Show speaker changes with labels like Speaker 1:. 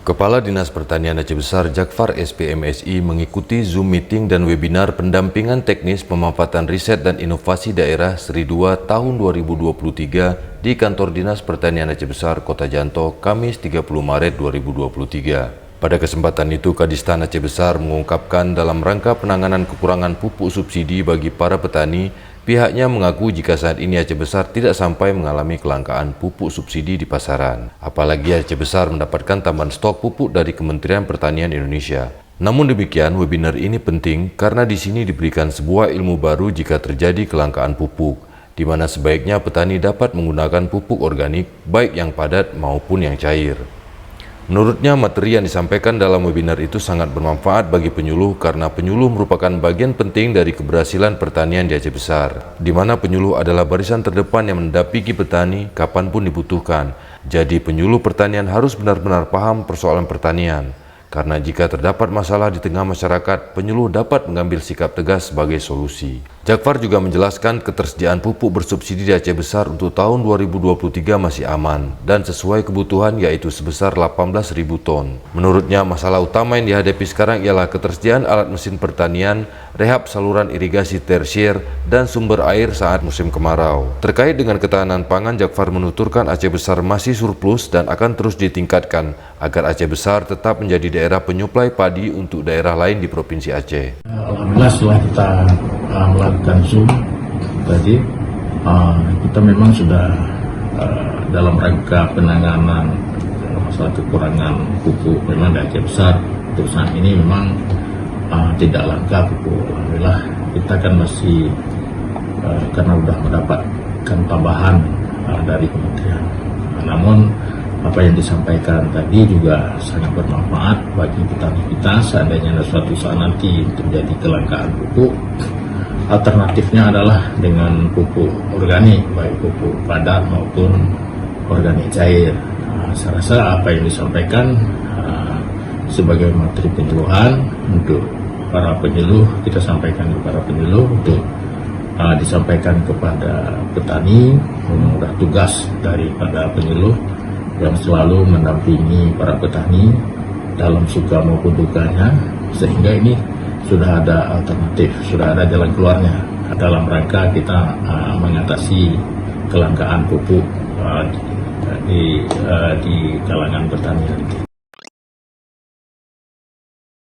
Speaker 1: Kepala Dinas Pertanian Aceh Besar Jakfar SPMSI mengikuti Zoom meeting dan webinar pendampingan teknis pemanfaatan riset dan inovasi daerah Seri 2 tahun 2023 di Kantor Dinas Pertanian Aceh Besar Kota Janto, Kamis 30 Maret 2023. Pada kesempatan itu, Kadistan Aceh Besar mengungkapkan dalam rangka penanganan kekurangan pupuk subsidi bagi para petani, pihaknya mengaku jika saat ini Aceh Besar tidak sampai mengalami kelangkaan pupuk subsidi di pasaran. Apalagi Aceh Besar mendapatkan tambahan stok pupuk dari Kementerian Pertanian Indonesia. Namun demikian, webinar ini penting karena di sini diberikan sebuah ilmu baru jika terjadi kelangkaan pupuk, di mana sebaiknya petani dapat menggunakan pupuk organik, baik yang padat maupun yang cair. Menurutnya, materi yang disampaikan dalam webinar itu sangat bermanfaat bagi penyuluh karena penyuluh merupakan bagian penting dari keberhasilan pertanian di Aceh Besar, di mana penyuluh adalah barisan terdepan yang mendampingi petani kapanpun dibutuhkan. Jadi penyuluh pertanian harus benar-benar paham persoalan pertanian, karena jika terdapat masalah di tengah masyarakat, penyuluh dapat mengambil sikap tegas sebagai solusi. Jakfar juga menjelaskan ketersediaan pupuk bersubsidi di Aceh Besar untuk tahun 2023 masih aman dan sesuai kebutuhan, yaitu sebesar 18.000 ton. Menurutnya, masalah utama yang dihadapi sekarang ialah ketersediaan alat mesin pertanian, rehab saluran irigasi tersier, dan sumber air saat musim kemarau. Terkait dengan ketahanan pangan, Jakfar menuturkan Aceh Besar masih surplus dan akan terus ditingkatkan agar Aceh Besar tetap menjadi daerah penyuplai padi untuk daerah lain di Provinsi Aceh.
Speaker 2: Alhamdulillah setelah kita melakukan Zoom tadi, kita memang sudah dalam rangka penanganan masalah kekurangan pupuk memang di Aceh Besar. Untuk saat ini memang tidak langka pupuk. Alhamdulillah kita kan masih karena sudah mendapatkan tambahan dari kementerian. Namun apa yang disampaikan tadi juga sangat bermanfaat bagi petani kita. Seandainya ada suatu saat nanti terjadi kelangkaan pupuk, alternatifnya adalah dengan pupuk organik, baik pupuk padat maupun organik cair. Saya rasa apa yang disampaikan sebagai materi penyuluhan untuk para penyuluh, kita sampaikan kepada penyuluh untuk disampaikan kepada petani. Memang sudah tugas daripada penyuluh yang selalu mendampingi para petani dalam suka maupun dukanya, sehingga ini sudah ada alternatif, sudah ada jalan keluarnya dalam rangka kita mengatasi kelangkaan pupuk di kalangan pertanian.